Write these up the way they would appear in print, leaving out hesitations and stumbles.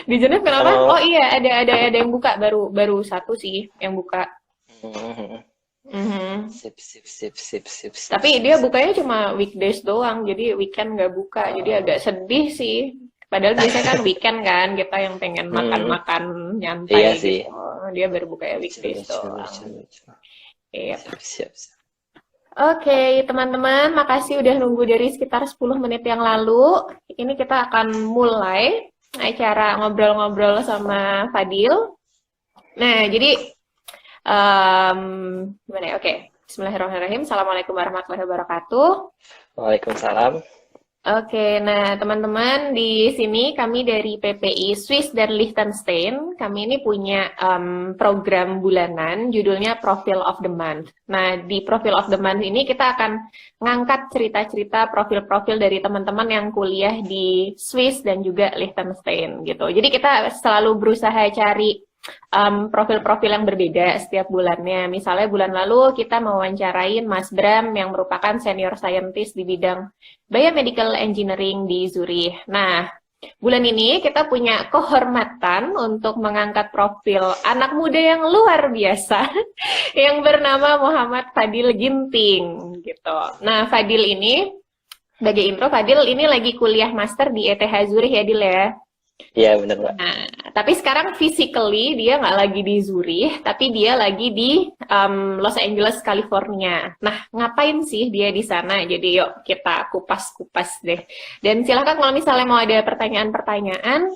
Di Genève kenapa? Kalau Oh iya, ada yang buka baru satu sih yang buka. hmm, Mhm. sip sip sip sip sip sip Tapi sip dia sip. bukanya cuma weekdays doang, jadi weekend nggak buka. Jadi agak sedih sih. Padahal biasanya kan weekend kan kita yang pengen Hmm, makan-makan nyantai iya sih. gitu. Dia baru bukanya Lucu weekdays lucu doang. lucu lucu. Iya. Siap siap siap. Oke, teman-teman, makasih udah nunggu dari sekitar 10 menit yang lalu. Ini kita akan mulai acara ngobrol-ngobrol sama Fadil. Nah, jadi em, gimana ya? Oke, Bismillahirrahmanirrahim. Assalamualaikum warahmatullahi wabarakatuh. Waalaikumsalam. Oke, nah teman-teman di sini kami dari PPI Swiss dan Liechtenstein, kami ini punya program bulanan judulnya Profile of the Month. Nah, di Profile of the Month ini kita akan ngangkat cerita-cerita profil-profil dari teman-teman yang kuliah di Swiss dan juga Liechtenstein gitu. Jadi kita selalu berusaha cari profil-profil yang berbeda setiap bulannya. Misalnya bulan lalu kita mewawancarain Mas Bram yang merupakan senior scientist di bidang Biomedical Engineering di Zurich. Nah, bulan ini kita punya kehormatan untuk mengangkat profil anak muda yang luar biasa yang bernama Muhammad Fadil Ginting gitu. Nah, Fadil ini sebagai intro, Fadil ini lagi kuliah master di ETH Zurich ya, Dil ya. Iya benar Mbak. Nah, tapi sekarang physically dia nggak lagi di Zurich, tapi dia lagi di Los Angeles, California. Nah, ngapain sih dia di sana? Jadi yuk kita kupas-kupas deh. Dan silahkan kalau misalnya mau ada pertanyaan-pertanyaan,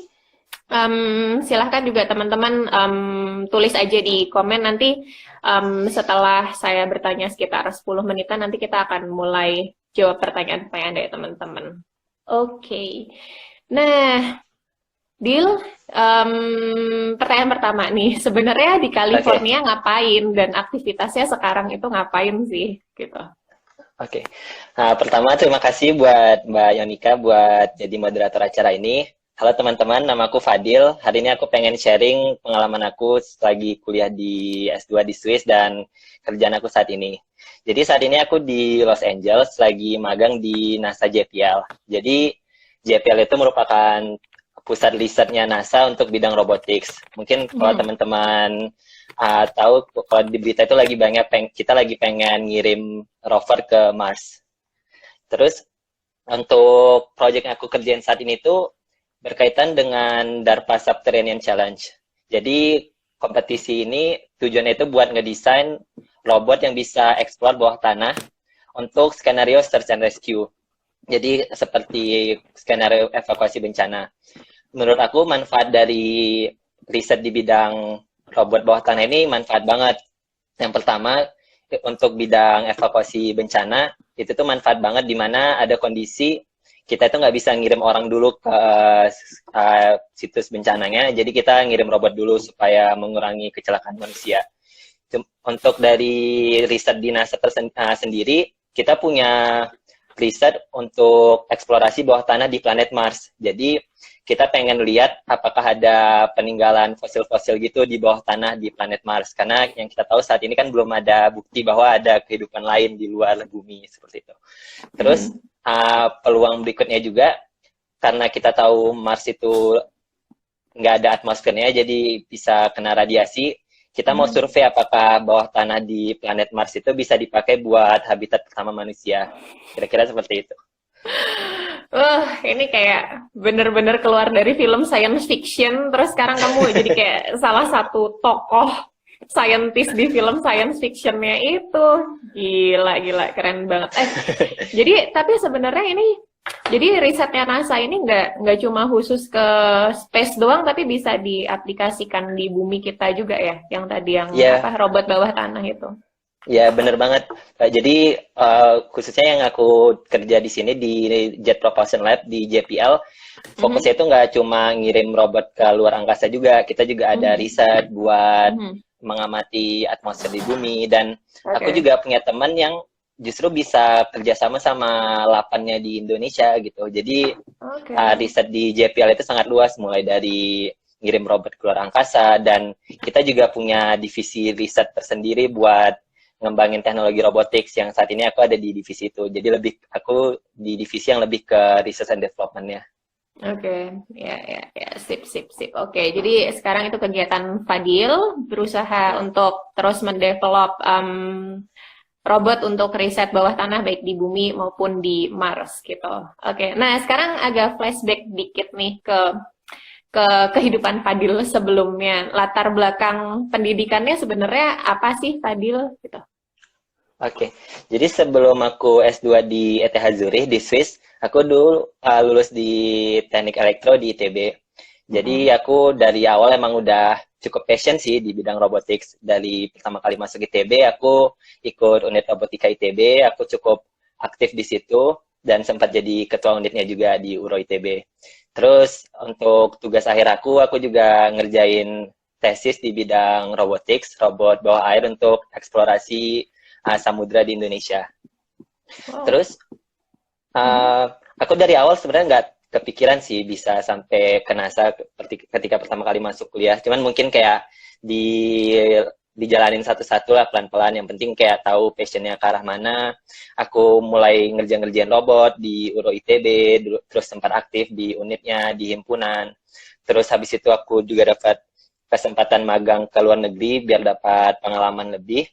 silahkan juga teman-teman tulis aja di komen nanti setelah saya bertanya sekitar 10 menitan, nanti kita akan mulai jawab pertanyaan-pertanyaan dari teman-teman. Oke. Nah, Dil, pertanyaan pertama nih, sebenarnya di Oke California ngapain dan aktivitasnya sekarang itu ngapain sih, gitu? oke. Nah, pertama terima kasih buat Mbak Yonika buat jadi moderator acara ini. Halo teman-teman, nama aku Fadil. Hari ini aku pengen sharing pengalaman aku lagi kuliah di S2 di Swiss dan kerjaan aku saat ini. Jadi saat ini aku di Los Angeles lagi magang di NASA JPL. Jadi JPL itu merupakan pusat risetnya NASA untuk bidang robotics. Mungkin kalau Mhm. teman-teman tahu kalau di berita itu lagi banyak kita lagi pengen ngirim rover ke Mars. Terus untuk proyek yang aku kerjain saat ini tuh berkaitan dengan DARPA Subterranean Challenge. Jadi kompetisi ini tujuannya itu buat ngedesain robot yang bisa eksplor bawah tanah untuk skenario search and rescue. Jadi seperti skenario evakuasi bencana. Menurut aku manfaat dari riset di bidang robot bawah tanah ini manfaat banget. Yang pertama, untuk bidang evakuasi bencana, itu tuh manfaat banget di mana ada kondisi kita itu nggak bisa ngirim orang dulu ke situs bencananya, jadi kita ngirim robot dulu supaya mengurangi kecelakaan manusia. Untuk dari riset di NASA sendiri, kita punya riset untuk eksplorasi bawah tanah di planet Mars. Jadi kita pengen lihat apakah ada peninggalan fosil-fosil gitu di bawah tanah di planet Mars. Karena yang kita tahu saat ini kan belum ada bukti bahwa ada kehidupan lain di luar bumi seperti itu. Terus Mhm. peluang berikutnya juga karena kita tahu Mars itu nggak ada atmosfernya, jadi bisa kena radiasi. Kita mau Mhm. survei apakah bawah tanah di planet Mars itu bisa dipakai buat habitat pertama manusia. Kira-kira seperti itu. Wah, ini kayak bener-bener keluar dari film science fiction, terus sekarang kamu jadi kayak salah satu tokoh scientist di film science fictionnya itu. Gila, gila, keren banget. Jadi tapi sebenarnya ini jadi risetnya NASA ini nggak cuma khusus ke space doang, tapi bisa diaplikasikan di bumi kita juga ya, yang tadi yang Ya, apa robot bawah tanah itu. ya bener banget. Jadi khususnya yang aku kerja di sini di Jet Propulsion Lab di JPL, Mhm, fokusnya itu nggak cuma ngirim robot ke luar angkasa juga, kita juga ada mhm, riset buat mhm. mengamati atmosfer di bumi dan aku Oke, juga punya teman yang justru bisa kerjasama sama lapannya di Indonesia gitu. Jadi oke. riset di JPL itu sangat luas mulai dari ngirim robot ke luar angkasa dan kita juga punya divisi riset tersendiri buat ngembangin teknologi robotics yang saat ini aku ada di divisi itu. Jadi aku di divisi yang lebih ke research and development-nya. Oke, ya, ya, ya, sip, sip, sip. Oke, jadi sekarang itu kegiatan Fadil berusaha Ya. untuk terus mendevelop robot untuk riset bawah tanah baik di bumi maupun di Mars gitu. Oke, nah sekarang agak flashback dikit nih ke kehidupan Fadil sebelumnya. Latar belakang pendidikannya sebenarnya apa sih Fadil gitu? Oke, jadi sebelum aku S2 di ETH Zurich di Swiss, aku dulu lulus di Teknik Elektro di ITB. Jadi Mm-mm. aku dari awal emang udah cukup passion sih di bidang robotics. Dari pertama kali masuk ITB, aku ikut unit robotika ITB, aku cukup aktif di situ dan sempat jadi ketua unitnya juga di URO ITB. Terus untuk tugas akhir aku juga ngerjain tesis di bidang robotics, robot bawah air untuk eksplorasi samudra di Indonesia. Wow. Terus Mhm. aku dari awal sebenarnya nggak kepikiran sih bisa sampai ke NASA ketika pertama kali masuk kuliah. Cuman mungkin kayak di dijalanin satu-satu lah pelan-pelan. Yang penting kayak tahu passionnya ke arah mana. Aku mulai ngerjain robot di URO ITB, terus sempat aktif di unitnya, di himpunan. Terus habis itu aku juga dapat kesempatan magang ke luar negeri biar dapat pengalaman lebih.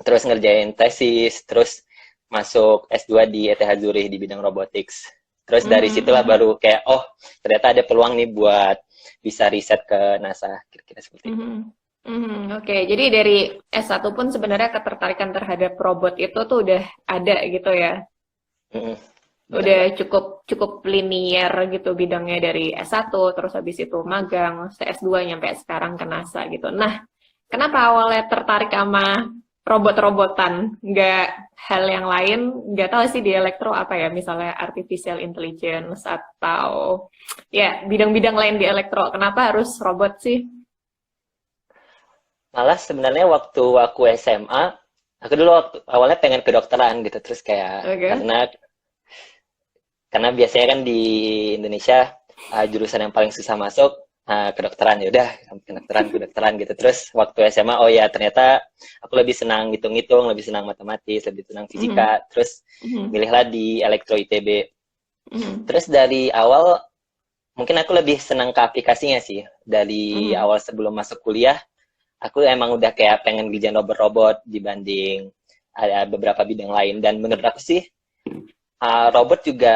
Terus ngerjain tesis, terus masuk S2 di ETH Zurich di bidang robotics. Terus dari Mhm, situlah mhm, baru kayak, oh ternyata ada peluang nih buat bisa riset ke NASA, kira-kira seperti itu. mhm, mhm. Oke, jadi dari S1 pun sebenarnya ketertarikan terhadap robot itu tuh udah ada gitu ya. Mm-mm, benar Udah banget. cukup cukup linear gitu bidangnya dari S1 terus habis itu magang, S2 nyampe sekarang ke NASA gitu. Nah, kenapa awalnya tertarik sama robot-robotan? Nggak hal yang lain, nggak tahu sih di elektro apa ya, misalnya artificial intelligence atau ya bidang-bidang lain di elektro. Kenapa harus robot sih? Malah sebenarnya waktu aku SMA, aku dulu awalnya pengen kedokteran gitu, terus kayak Oke. karena biasanya kan di Indonesia jurusan yang paling susah masuk kedokteran, ya udah kedokteran gitu. Terus waktu SMA, oh ya ternyata aku lebih senang ngitung-ngitung, lebih senang matematis, lebih senang Mhm, fisika. Terus mhm, milihlah di elektro ITB. mhm, Terus dari awal mungkin aku lebih senang ke aplikasinya sih. Dari mhm. awal sebelum masuk kuliah, aku emang udah kayak pengen kerjaan robot-robot dibanding ada beberapa bidang lain. Dan menurut aku sih robot juga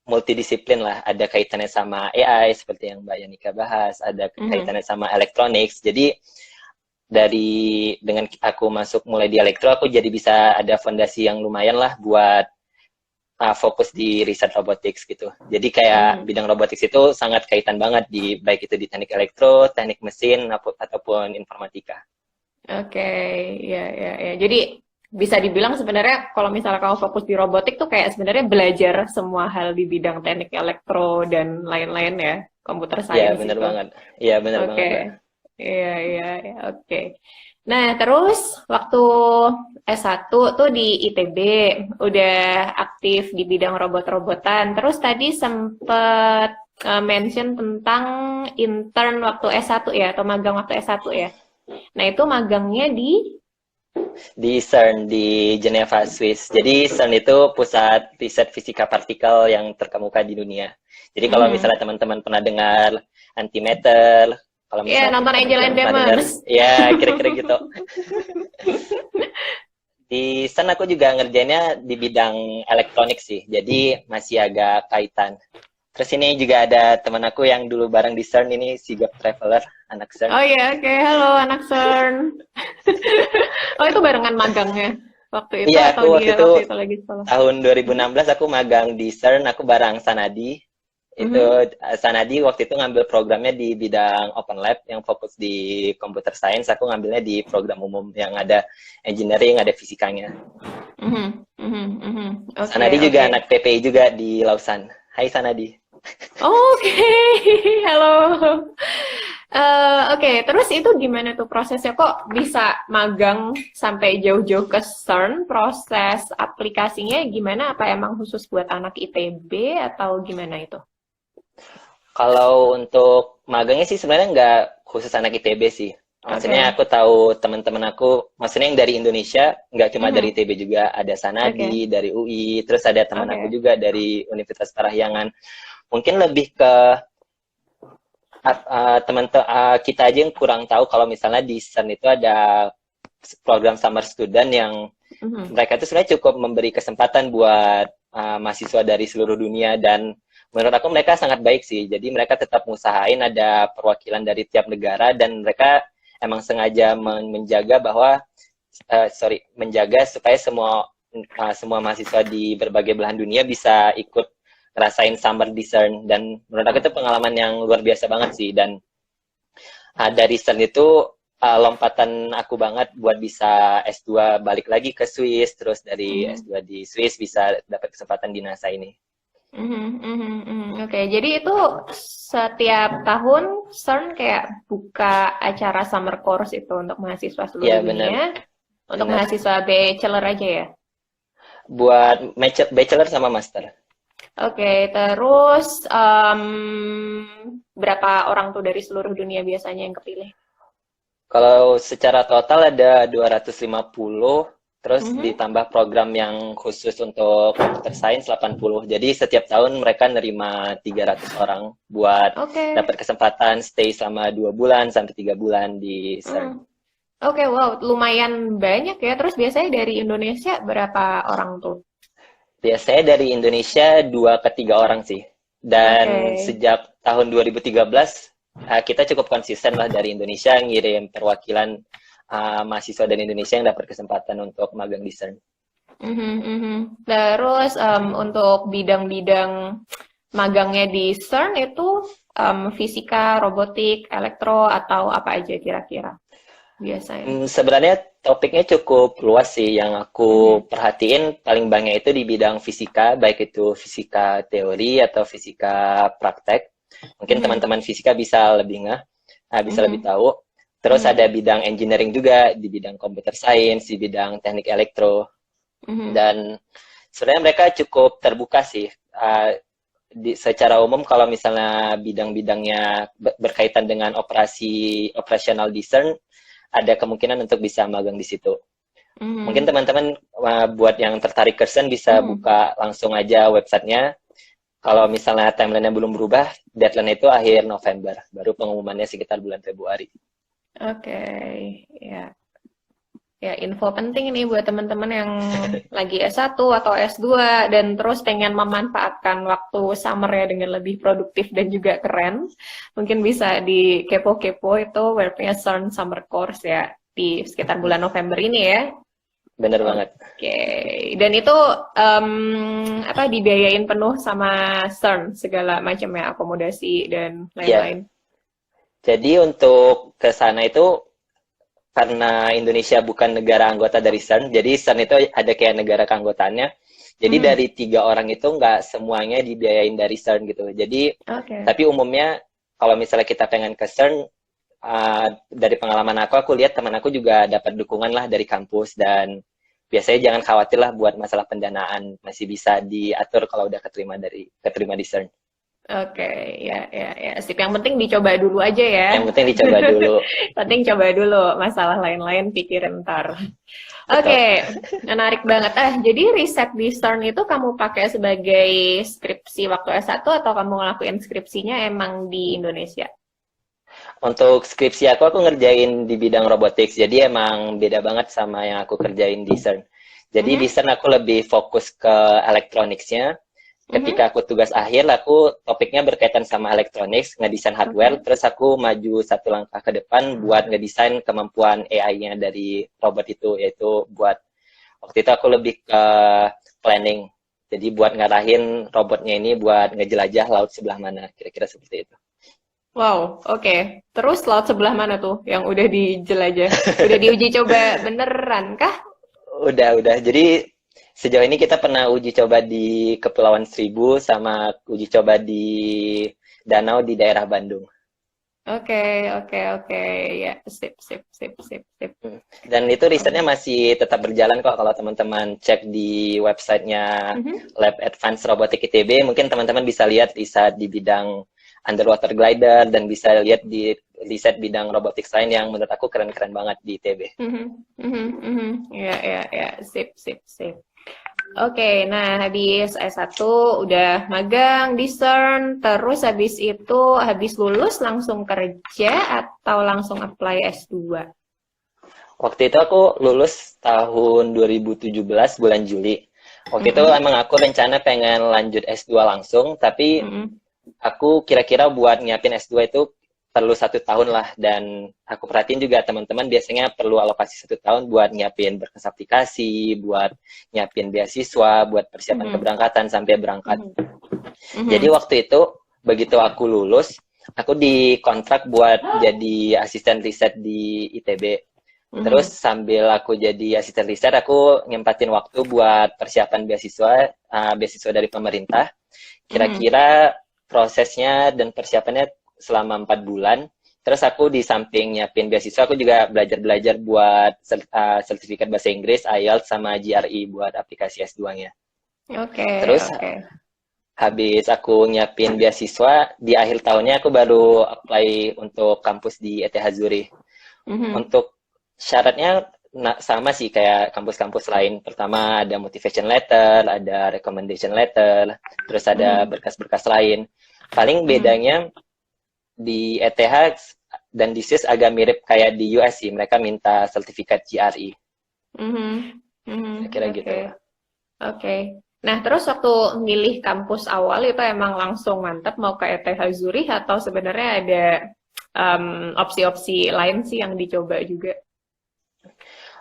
multidisiplin lah. Ada kaitannya sama AI seperti yang Mbak Yanika bahas, ada Mhm. kaitannya sama electronics. Jadi dengan aku masuk mulai di elektro, aku jadi bisa ada fondasi yang lumayan lah buat fokus di riset robotics gitu. Jadi kayak Mhm. bidang robotics itu sangat kaitan banget di baik itu di teknik elektro, teknik mesin ataupun informatika. Oke, ya, ya, ya. Jadi bisa dibilang sebenarnya kalau misalnya kamu fokus di robotik tuh kayak sebenarnya belajar semua hal di bidang teknik elektro dan lain-lain ya, computer Ya, science bener itu. banget. Iya, bener Oke, banget, Mbak. iya, iya, iya, oke. Nah, terus waktu S1 tuh di ITB udah aktif di bidang robot-robotan. Terus tadi sempet mention tentang intern waktu S1 ya, atau magang waktu S1 ya. Nah, itu magangnya di... Di CERN di Geneva, Swiss. Jadi CERN itu pusat riset fisika partikel yang terkemuka di dunia. Jadi kalau Mhm. misalnya teman-teman pernah dengar antimatter, kalau Ya, misalnya nonton Angel teman-teman and pernah dengar, Demons. ya kira-kira gitu. Di CERN aku juga ngerjainnya di bidang elektronik sih, jadi masih agak kaitan. Terus ini juga ada teman aku yang dulu bareng di CERN, ini Sigap Traveler, anak CERN. Oh iya, oke. Halo, anak CERN. Oh, itu barengan magangnya waktu itu Iya, atau aku waktu dia itu waktu itu lagi sekolah? tahun Mhm. 2016 aku magang di CERN, aku bareng Sanadi. Itu Mhm. Sanadi waktu itu ngambil programnya di bidang Open Lab yang fokus di computer science, aku ngambilnya di program umum yang ada engineering, ada fisikanya. Mhm. Mhm. Mhm. Oke, Sanadi juga oke. anak PPI juga di Lausan. Hai Sanadi. Oke, halo. Oke, terus itu gimana tuh prosesnya kok bisa magang sampai jauh-jauh ke CERN? Proses aplikasinya gimana? Apa emang khusus buat anak ITB atau gimana itu? Kalau untuk magangnya sih sebenarnya nggak khusus anak ITB sih. Maksudnya Oke, aku tahu teman-teman aku, maksudnya yang dari Indonesia, nggak cuma dari mhm, ITB juga, ada oke, Sanadi, dari UI, terus ada teman aku oke, juga dari Universitas Parahyangan. Mungkin lebih ke kita aja yang kurang tahu kalau misalnya di CERN itu ada program summer student yang mereka itu sebenarnya cukup memberi kesempatan buat mahasiswa dari seluruh dunia, dan menurut aku mereka sangat baik sih. Jadi mereka tetap mengusahain ada perwakilan dari tiap negara, dan mereka emang sengaja menjaga bahwa menjaga supaya semua mahasiswa di berbagai belahan dunia bisa ikut ngerasain summer di CERN. Dan menurut aku itu pengalaman yang luar biasa banget sih. Dan dari CERN itu lompatan aku banget buat bisa S2 balik lagi ke Swiss, terus dari S2 di Swiss bisa dapat kesempatan di NASA ini. Oke, jadi itu setiap tahun CERN kayak buka acara summer course itu untuk mahasiswa seluruh dunia. Untuk mahasiswa bachelor aja ya? Buat bachelor sama master. Oke, terus berapa orang tuh dari seluruh dunia biasanya yang kepilih? Kalau secara total ada 250, terus ditambah program yang khusus untuk computer science 80. Jadi setiap tahun mereka nerima 300 orang buat dapat kesempatan stay selama 2 bulan sampai 3 bulan di CERN. Oke, wow, lumayan banyak ya. Terus biasanya dari Indonesia berapa orang tuh? Biasanya dari Indonesia 2 ke 3 orang sih. Dan sejak tahun 2013 kita cukup konsisten lah dari Indonesia ngirim perwakilan mahasiswa dari Indonesia yang dapat kesempatan untuk magang di CERN. Terus untuk bidang-bidang magangnya di CERN itu fisika, robotik, elektro, atau apa aja kira-kira biasanya? Sebenarnya topiknya cukup luas sih. Yang aku perhatiin paling banyak itu di bidang fisika, baik itu fisika teori atau fisika praktek. Mungkin teman-teman fisika bisa lebih bisa lebih tahu. Terus ada bidang engineering juga, di bidang computer science, di bidang teknik elektro. Dan sebenarnya mereka cukup terbuka sih. Secara umum kalau misalnya bidang-bidangnya berkaitan dengan operasional di CERN, ada kemungkinan untuk bisa magang di situ. Mungkin teman-teman buat yang tertarik ke CERN bisa buka langsung aja websitenya. Kalau misalnya timeline-nya belum berubah, deadline itu akhir November. Baru pengumumannya sekitar bulan Februari. Oke, ya. Ya, info penting nih buat teman-teman yang lagi S1 atau S2 dan terus pengen memanfaatkan waktu summer-nya dengan lebih produktif dan juga keren. Mungkin bisa di kepo-kepo itu webnya CERN Summer Course ya, di sekitar bulan November ini ya. Bener banget. Oke, dan itu dibiayain penuh sama CERN segala macam ya, akomodasi dan lain-lain. Jadi untuk ke sana itu karena Indonesia bukan negara anggota dari CERN, jadi CERN itu ada kayak negara keanggotaannya. Jadi dari 3 orang itu nggak semuanya dibiayain dari CERN gitu. Jadi tapi umumnya kalau misalnya kita pengen ke CERN, dari pengalaman aku lihat teman aku juga dapat dukungan lah dari kampus, dan biasanya jangan khawatir lah buat masalah pendanaan, masih bisa diatur kalau udah keterima di CERN. Oke, ya. Sip. Yang penting dicoba dulu aja ya. Yang penting dicoba dulu. Penting coba dulu, masalah lain-lain pikirin ntar. Oke, menarik banget. Jadi riset di CERN itu kamu pakai sebagai skripsi waktu S1 atau kamu ngelakuin skripsinya emang di Indonesia? Untuk skripsi aku ngerjain di bidang robotics, jadi emang beda banget sama yang aku kerjain di CERN. Jadi di CERN aku lebih fokus ke elektroniknya. Ketika aku tugas akhir, aku topiknya berkaitan sama elektronik, ngedesain hardware, terus aku maju 1 langkah ke depan buat ngedesain kemampuan AI-nya dari robot itu, yaitu buat, waktu itu aku lebih ke planning, jadi buat ngarahin robotnya ini buat ngejelajah laut sebelah mana, kira-kira seperti itu. Wow, oke. Terus laut sebelah mana tuh yang udah dijelajah? Udah diuji coba beneran kah? Udah. Jadi sejauh ini kita pernah uji coba di Kepulauan Seribu sama uji coba di danau di daerah Bandung. Oke. Ya, sip. Dan itu risetnya masih tetap berjalan kok. Kalau teman-teman cek di websitenya Lab Advanced Robotics ITB, mungkin teman-teman bisa lihat riset di bidang underwater glider, dan bisa lihat di riset bidang robotics lain yang menurut aku keren-keren banget di ITB. Ya, sip. Oke, nah habis S1 udah magang di CERN, terus habis itu habis lulus langsung kerja atau langsung apply S2? Waktu itu aku lulus tahun 2017 bulan Juli. Waktu itu Mm-mm, emang aku rencana pengen lanjut S2 langsung, tapi mm-mm, aku kira-kira buat nyiapin S2 itu perlu 1 tahun lah. Dan aku perhatiin juga teman-teman biasanya perlu alokasi 1 tahun buat nyiapin berkas aplikasi, buat nyiapin beasiswa, buat persiapan mm-mm, keberangkatan sampai berangkat. mm-mm, Jadi mm-mm, waktu itu, begitu aku lulus, aku dikontrak buat jadi asisten riset di ITB. Terus mm-mm, sambil aku jadi asisten riset, aku nyempatin waktu buat persiapan beasiswa, beasiswa dari pemerintah. mm-mm. Kira-kira prosesnya dan persiapannya selama 4 bulan. Terus aku di samping nyiapin beasiswa, aku juga belajar-belajar buat sertifikat bahasa Inggris, IELTS, sama GRE buat aplikasi S2-nya. Oke, Terus oke. habis aku nyiapin beasiswa, di akhir tahunnya aku baru apply untuk kampus di ETH Zurich. Mhm, Untuk syaratnya sama sih kayak kampus-kampus lain. Pertama ada motivation letter, ada recommendation letter, terus ada mhm, berkas-berkas lain. Paling mhm, bedanya di ETH dan di SIS agak mirip kayak di US sih. Mereka minta sertifikat GRE. mhm, mhm. Kira-kira Oke, gitu. oke. Nah, terus waktu milih kampus awal itu emang langsung mantap mau ke ETH Zurich atau sebenarnya ada opsi-opsi lain sih yang dicoba juga?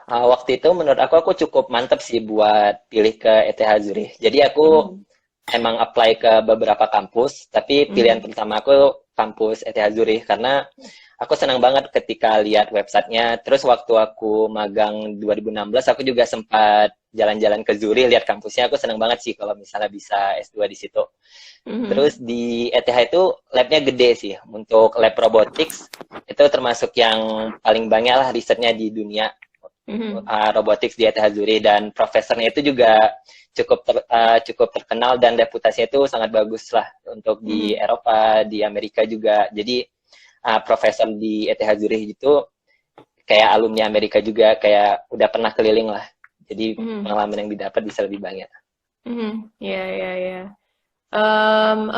Waktu itu menurut aku cukup mantep sih buat pilih ke ETH Zurich. Jadi aku Mhm, emang apply ke beberapa kampus, tapi pilihan mhm, pertama aku kampus ETH Zurich karena aku senang banget ketika lihat websitenya. Terus waktu aku magang 2016, aku juga sempat jalan-jalan ke Zurich, lihat kampusnya. Aku senang banget sih kalau misalnya bisa S2 di situ. Terus mhm, di ETH itu labnya gede sih. Untuk lab robotics, itu termasuk yang paling banyak lah risetnya di dunia. mhm, Robotics di ETH Zurich, dan profesornya itu juga cukup terkenal dan reputasinya itu sangat bagus lah untuk di mhm, Eropa, di Amerika juga. Jadi profesor di ETH Zurich itu kayak alumni Amerika juga, kayak udah pernah keliling lah. Jadi mhm, pengalaman yang didapat bisa lebih banyak. mhm. Ya, ya, ya.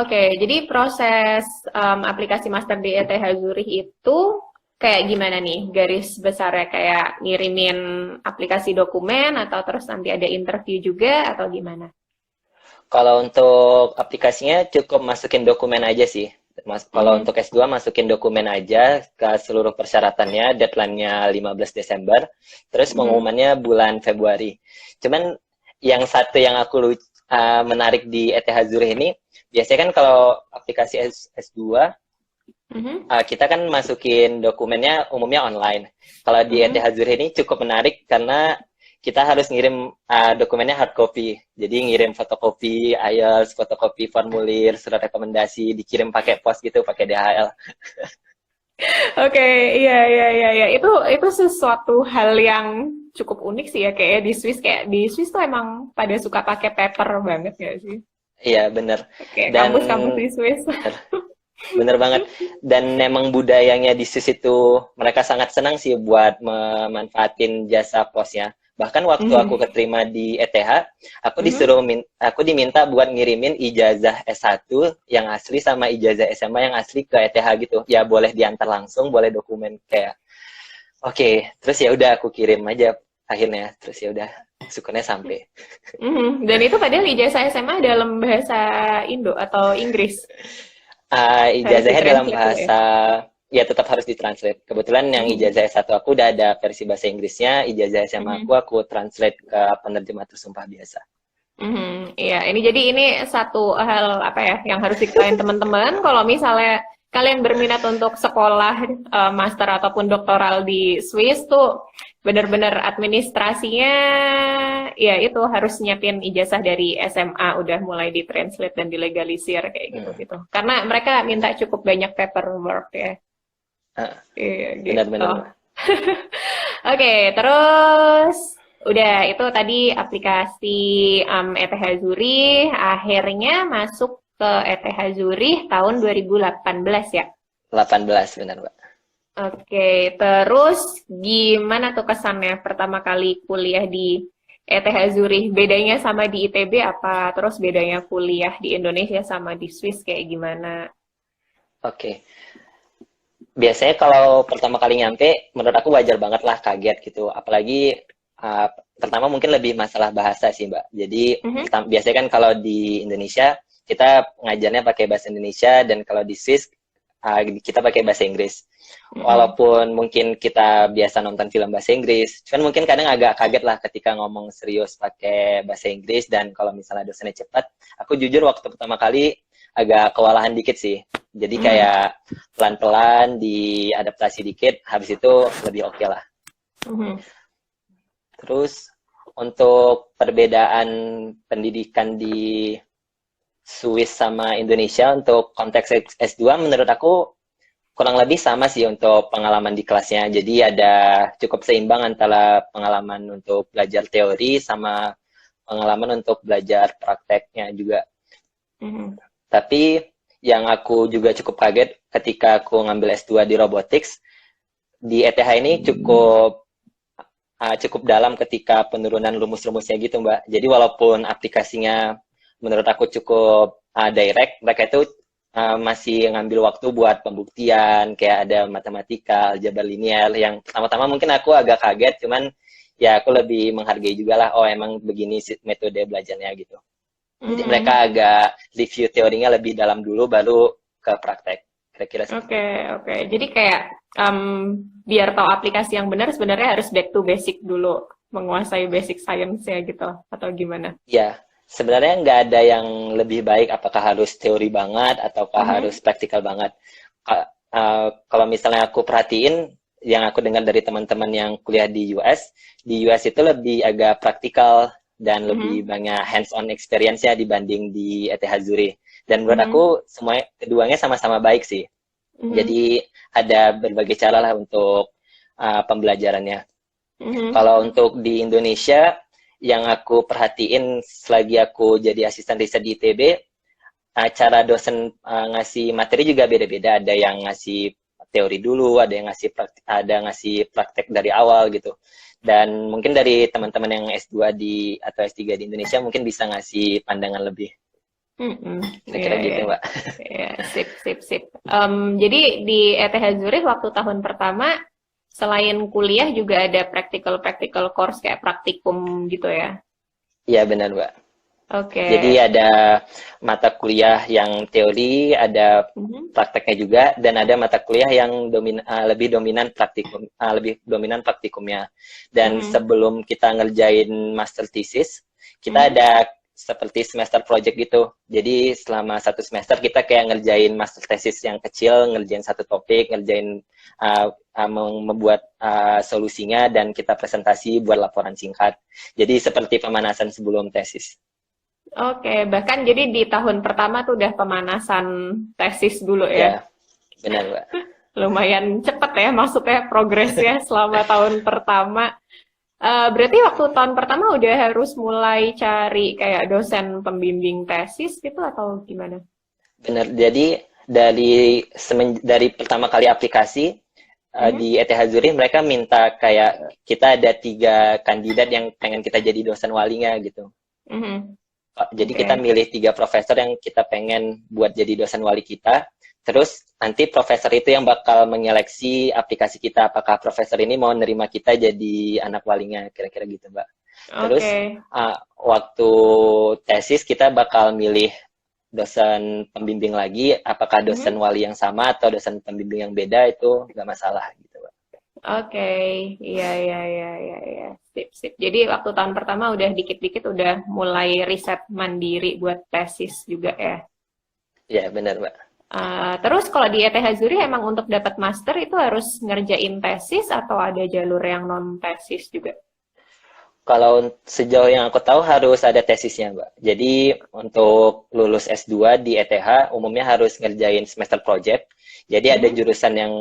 Oke, jadi proses aplikasi master di ETH Zurich itu kayak gimana nih? Garis besarnya kayak ngirimin aplikasi dokumen atau terus nanti ada interview juga atau gimana? Kalau untuk aplikasinya cukup masukin dokumen aja sih. Kalau Mhm, untuk S2 masukin dokumen aja ke seluruh persyaratannya, deadline-nya 15 Desember, terus mhm, pengumumannya bulan Februari. Cuman yang satu yang aku menarik di ETH Zurich ini, biasanya kan kalau aplikasi S2, mhm, kita kan masukin dokumennya umumnya online. Kalau di ETH mhm. Zurich ini cukup menarik karena kita harus ngirim dokumennya hard copy. Jadi ngirim fotokopi IELTS, fotokopi formulir, surat rekomendasi, dikirim pakai pos gitu, pakai DHL. Oke, iya, iya, iya, iya. Itu sesuatu hal yang cukup unik sih ya kayak di Swiss, kayak di Swiss tuh emang pada suka pakai paper banget gak sih? Iya, bener. Kayak Dan kampus-kampus di Swiss. bener, bener banget. Dan memang budayanya di Swiss itu mereka sangat senang sih buat memanfaatin jasa posnya. Bahkan waktu aku Mhm, keterima di ETH, mhm. aku diminta buat ngirimin ijazah S1 yang asli sama ijazah SMA yang asli ke ETH gitu. Ya boleh diantar langsung, boleh dokumen kayak. Oke, terus ya udah aku kirim aja akhirnya. Terus ya udah syukurnya sampai. Mhm, dan itu padahal ijazah SMA dalam bahasa Indo atau Inggris. Harus Ijazahnya dalam ditranslate juga ya. bahasa, ya tetap harus ditranslate. Kebetulan yang Mhm, ijazah S1 aku udah ada versi bahasa Inggrisnya, ijazah SMA mhm, aku translate ke penerjemah tersumpah biasa. mhm. Iya, ini satu hal apa ya yang harus diketahui teman-teman. Kalau misalnya kalian berminat untuk sekolah master ataupun doktoral di Swiss tuh benar-benar administrasinya ya itu harus nyiapin ijazah dari SMA udah mulai ditranslate dan dilegalisir kayak Hmm, gitu-gitu. Karena mereka minta benar. cukup banyak paperwork ya. Ah, Iya gitu. benar-benar. Oke, terus udah itu tadi aplikasi ETH Zurich, akhirnya masuk ke ETH Zurich tahun 2018 ya. 18, benar, Mbak. Oke, terus gimana tuh kesannya pertama kali kuliah di ETH Zurich. Bedanya sama di ITB apa? Terus bedanya kuliah di Indonesia sama di Swiss kayak gimana? Oke. Biasanya kalau pertama kali nyampe, menurut aku wajar banget lah kaget gitu. Apalagi pertama mungkin lebih masalah bahasa sih, Mbak. Jadi biasanya kan kalau di Indonesia kita ngajarnya pakai bahasa Indonesia, dan kalau di Swiss kita pakai bahasa Inggris. Walaupun mungkin kita biasa nonton film bahasa Inggris, cuman mungkin kadang agak kaget lah ketika ngomong serius pakai bahasa Inggris, dan kalau misalnya dosennya cepat, aku jujur waktu pertama kali agak kewalahan dikit sih. Jadi kayak pelan-pelan diadaptasi dikit, habis itu lebih oke lah. Terus untuk perbedaan pendidikan di Swiss sama Indonesia untuk konteks S2 menurut aku kurang lebih sama sih untuk pengalaman di kelasnya. Jadi ada cukup seimbang antara pengalaman untuk belajar teori sama pengalaman untuk belajar prakteknya juga. Tapi yang aku juga cukup kaget ketika aku ngambil S2 di robotics, di ETH ini cukup dalam ketika penurunan rumus-rumusnya gitu, Mbak. Jadi walaupun aplikasinya menurut aku cukup direct, mereka itu masih ngambil waktu buat pembuktian, kayak ada matematika, aljabar linear, yang pertama-tama mungkin aku agak kaget, cuman ya aku lebih menghargai juga lah, oh emang begini metode belajarnya gitu. Jadi mereka agak review teorinya lebih dalam dulu, baru ke praktek. Kira-kira seperti Oke. Jadi kayak biar tahu aplikasi yang benar sebenarnya harus back to basic dulu, menguasai basic science-nya gitu, atau gimana? Ya, sebenarnya nggak ada yang lebih baik apakah harus teori banget ataukah harus praktikal banget. Kalau misalnya aku perhatiin, yang aku dengar dari teman-teman yang kuliah di US itu lebih agak praktikal dan lebih banyak hands-on experience-nya dibanding di ETH Zurich. Dan menurut aku keduanya sama-sama baik sih. Jadi ada berbagai cara lah untuk pembelajarannya. Kalau untuk di Indonesia, yang aku perhatiin selagi aku jadi asisten riset di ITB, cara dosen ngasih materi juga beda-beda. Ada yang ngasih teori dulu, ada yang ngasih praktek dari awal gitu. Dan mungkin dari teman-teman yang S2 atau S3 di Indonesia mungkin bisa ngasih pandangan lebih. Kira-kira gitu, Mbak. Sip. Jadi di ETH Zurich waktu tahun pertama, selain kuliah juga ada practical course kayak praktikum gitu ya? Iya, benar, Mbak. Oke. Jadi ada mata kuliah yang teori, ada prakteknya juga, dan ada mata kuliah yang lebih dominan praktikumnya. Dan sebelum kita ngerjain master thesis, kita ada seperti semester project gitu. Jadi selama satu semester kita kayak ngerjain master thesis yang kecil, ngerjain satu topik, membuat solusinya, dan kita presentasi buat laporan singkat. Jadi seperti pemanasan sebelum tesis. Oke, bahkan jadi di tahun pertama tuh udah pemanasan tesis dulu ya? Ya, benar, Mbak. Lumayan cepet ya masuknya progresnya selama tahun pertama. Berarti waktu tahun pertama udah harus mulai cari kayak dosen pembimbing tesis gitu atau gimana? Benar, jadi dari pertama kali aplikasi di ETH Zurich, mereka minta kayak kita ada 3 kandidat yang pengen kita jadi dosen walinya gitu. Jadi kita milih 3 profesor yang kita pengen buat jadi dosen wali kita. Terus nanti profesor itu yang bakal menyeleksi aplikasi kita, apakah profesor ini mau nerima kita jadi anak walinya, kira-kira gitu, Mbak. Terus waktu tesis kita bakal milih dosen pembimbing lagi, apakah dosen wali yang sama atau dosen pembimbing yang beda, itu nggak masalah gitu, Mbak. Iya. Sip. Jadi waktu tahun pertama udah dikit-dikit udah mulai riset mandiri buat tesis juga ya? Iya, benar, Mbak. Terus kalau di ETH Zurich emang untuk dapat master itu harus ngerjain tesis atau ada jalur yang non-tesis juga? Kalau sejauh yang aku tahu harus ada tesisnya, Mbak. Jadi untuk lulus S2 di ETH umumnya harus ngerjain semester project. Jadi ada jurusan yang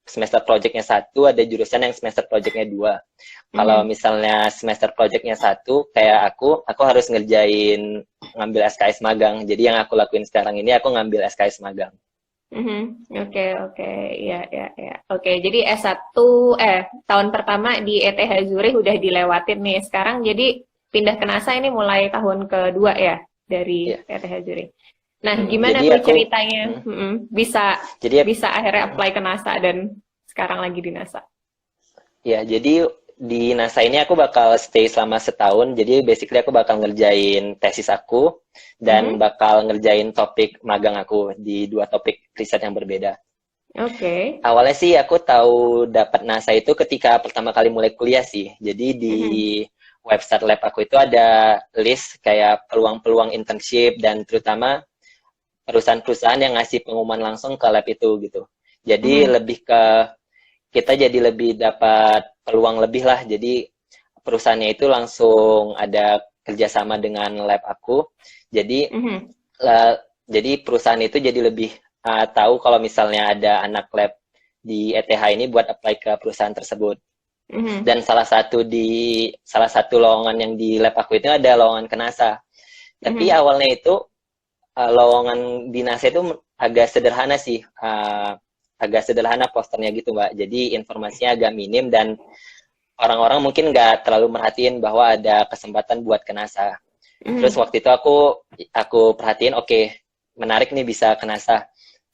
semester project-nya 1, ada jurusan yang semester project-nya 2. Kalau misalnya semester project-nya 1, kayak aku harus ngerjain ngambil SKS magang. Jadi yang aku lakuin sekarang ini aku ngambil SKS magang. Oke. Iya. Oke, jadi S1 tahun pertama di ETH Zurich udah dilewatin nih. Sekarang jadi pindah ke NASA ini mulai tahun kedua ya dari Iya. ETH Zurich. Nah, gimana Jadi tuh aku, ceritanya bisa jadi bisa akhirnya apply ke NASA dan sekarang lagi di NASA? ya, jadi di NASA ini aku bakal stay selama setahun. Jadi basically aku bakal ngerjain tesis aku dan bakal ngerjain topik magang aku di dua topik riset yang berbeda. Oke. Awalnya sih aku tahu dapat NASA itu ketika pertama kali mulai kuliah sih. Jadi di website lab aku itu ada list kayak peluang-peluang internship dan terutama perusahaan-perusahaan yang ngasih pengumuman langsung ke lab itu gitu. Jadi lebih ke kita jadi lebih dapat peluang lebih lah. Jadi perusahaannya itu langsung ada kerjasama dengan lab aku. Jadi jadi perusahaan itu jadi lebih tahu kalau misalnya ada anak lab di ETH ini buat apply ke perusahaan tersebut. Dan salah satu lowongan yang di lab aku itu ada lowongan ke NASA. Tapi awalnya itu lowongan di NASA itu agak sederhana sih, agak sederhana posternya gitu Mbak. Jadi informasinya agak minim dan orang-orang mungkin nggak terlalu merhatiin bahwa ada kesempatan buat ke NASA. Terus waktu itu aku perhatiin, oke, menarik nih bisa ke NASA.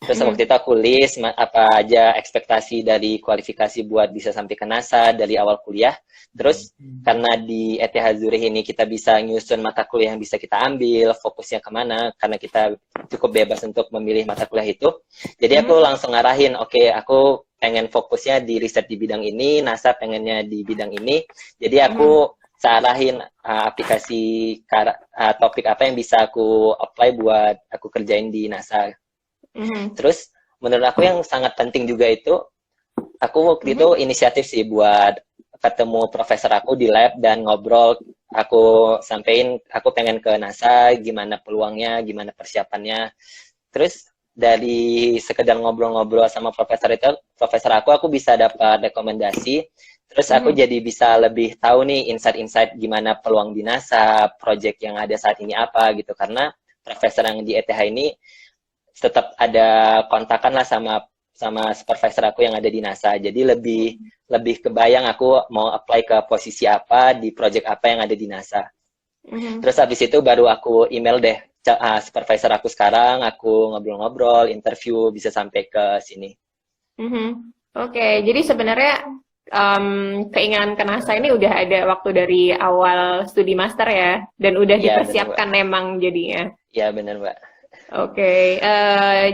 Terus waktu itu aku list apa aja ekspektasi dari kualifikasi buat bisa sampai ke NASA dari awal kuliah. Terus karena di ETH Zurich ini kita bisa nyusun mata kuliah yang bisa kita ambil, fokusnya kemana, karena kita cukup bebas untuk memilih mata kuliah itu. Jadi aku langsung ngarahin, oke, aku pengen fokusnya di riset di bidang ini, NASA pengennya di bidang ini. Jadi aku sarahin aplikasi topik apa yang bisa aku apply buat aku kerjain di NASA. Terus menurut aku yang sangat penting juga itu, aku waktu itu inisiatif sih buat ketemu profesor aku di lab dan ngobrol. Aku sampein aku pengen ke NASA, gimana peluangnya, gimana persiapannya. Terus dari sekedar ngobrol-ngobrol sama profesor aku bisa dapat rekomendasi. Terus aku jadi bisa lebih tahu nih insight-insight gimana peluang di NASA, project yang ada saat ini apa gitu. Karena profesor yang di ETH ini tetap ada kontakan lah sama supervisor aku yang ada di NASA. Jadi lebih kebayang aku mau apply ke posisi apa di project apa yang ada di NASA. Terus habis itu baru aku email deh supervisor aku sekarang, aku ngobrol-ngobrol, interview bisa sampai ke sini. Oke, jadi sebenarnya keinginan ke NASA ini udah ada waktu dari awal studi master ya, dan udah dipersiapkan memang jadinya. Iya benar Mbak. Oke,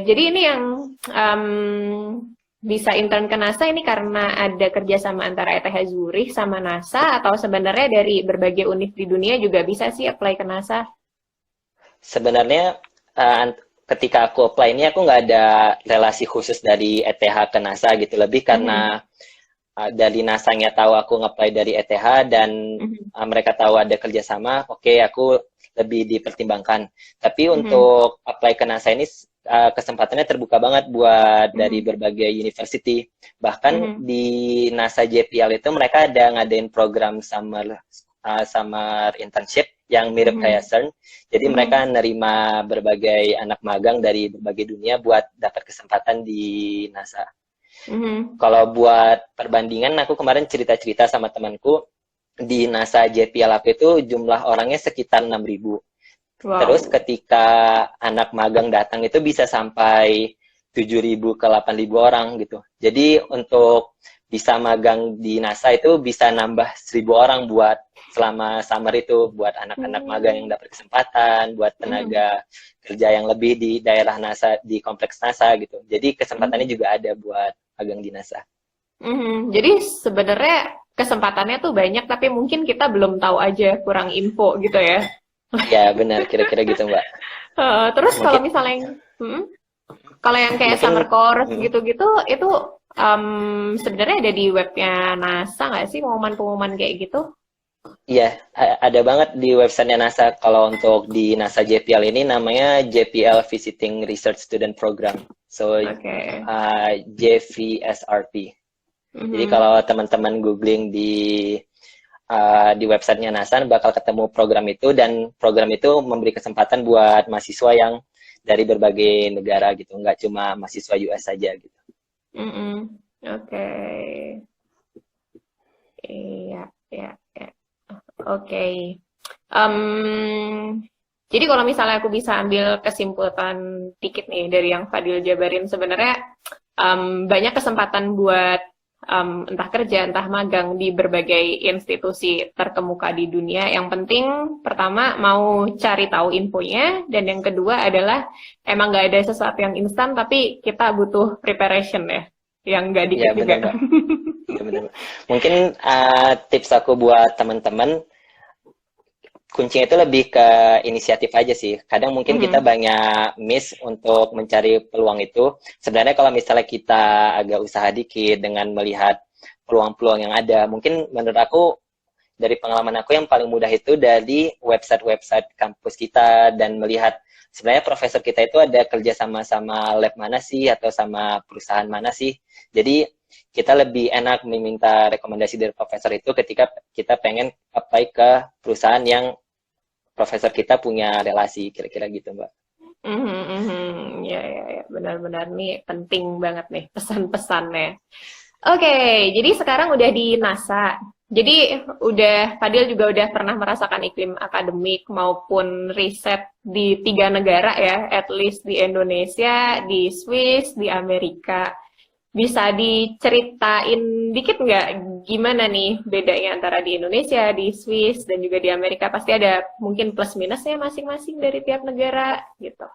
jadi ini yang bisa intern ke NASA ini karena ada kerjasama antara ETH Zurich sama NASA, atau sebenarnya dari berbagai univ di dunia juga bisa sih apply ke NASA? Sebenarnya ketika aku apply ini aku nggak ada relasi khusus dari ETH ke NASA gitu, lebih karena dari NASA-nya tahu aku nge-apply dari ETH dan mereka tahu ada kerjasama, oke, aku lebih dipertimbangkan. Tapi untuk apply ke NASA ini kesempatannya terbuka banget buat dari berbagai university. Bahkan di NASA JPL itu mereka ada ngadain program summer internship yang mirip kayak CERN. Jadi mereka nerima berbagai anak magang dari berbagai dunia buat dapat kesempatan di NASA. Kalau buat perbandingan, aku kemarin cerita-cerita sama temanku, di NASA JPL itu jumlah orangnya sekitar 6.000. Terus ketika anak magang datang itu bisa sampai 7.000 ke 8.000 orang gitu. Jadi untuk bisa magang di NASA itu bisa nambah 1.000 orang buat selama summer itu, buat anak-anak magang yang dapat kesempatan, buat tenaga kerja yang lebih di daerah NASA, di kompleks NASA gitu. Jadi kesempatannya juga ada buat magang di NASA. Jadi sebenarnya kesempatannya tuh banyak, tapi mungkin kita belum tahu aja, kurang info gitu ya. Ya benar, kira-kira gitu Mbak. Terus kalau misalnya kalau yang kayak summer course gitu-gitu, itu sebenarnya ada di webnya NASA nggak sih pengumuman-pengumuman kayak gitu? Iya, ada banget di websitenya NASA. Kalau untuk di NASA JPL ini namanya JPL Visiting Research Student Program. So, JVSRP. Jadi kalau teman-teman googling di websitenya NASA bakal ketemu program itu, dan program itu memberi kesempatan buat mahasiswa yang dari berbagai negara gitu, nggak cuma mahasiswa US saja gitu. Oke. Iya, ya. Oke. Em, jadi kalau misalnya aku bisa ambil kesimpulan dikit nih dari yang Fadil jabarin, sebenarnya banyak kesempatan buat entah kerja, entah magang di berbagai institusi terkemuka di dunia. Yang penting pertama mau cari tahu infonya, dan yang kedua adalah emang nggak ada sesuatu yang instan, tapi kita butuh preparation ya, yang nggak Ya dikit juga. benar Mbak. Ya benar Mbak. Mungkin tips aku buat teman-teman, kuncinya itu lebih ke inisiatif aja sih. Kadang mungkin kita Mhm. banyak miss untuk mencari peluang itu. Sebenarnya kalau misalnya kita agak usaha dikit dengan melihat peluang-peluang yang ada, mungkin menurut aku dari pengalaman aku yang paling mudah itu dari website-website kampus kita dan melihat sebenarnya profesor kita itu ada kerja sama lab mana sih atau sama perusahaan mana sih. Jadi kita lebih enak meminta rekomendasi dari profesor itu ketika kita pengen apply ke perusahaan yang profesor kita punya relasi, kira-kira gitu, Mbak. Mhm, mhm. Ya, ya, ya, benar-benar nih penting banget nih pesan-pesannya. Oke, jadi sekarang udah di NASA. Jadi Fadil juga udah pernah merasakan iklim akademik maupun riset di 3 negara ya, at least di Indonesia, di Swiss, di Amerika. Bisa diceritain dikit nggak gimana nih bedanya antara di Indonesia, di Swiss, dan juga di Amerika? Pasti ada mungkin plus minusnya masing-masing dari tiap negara gitu.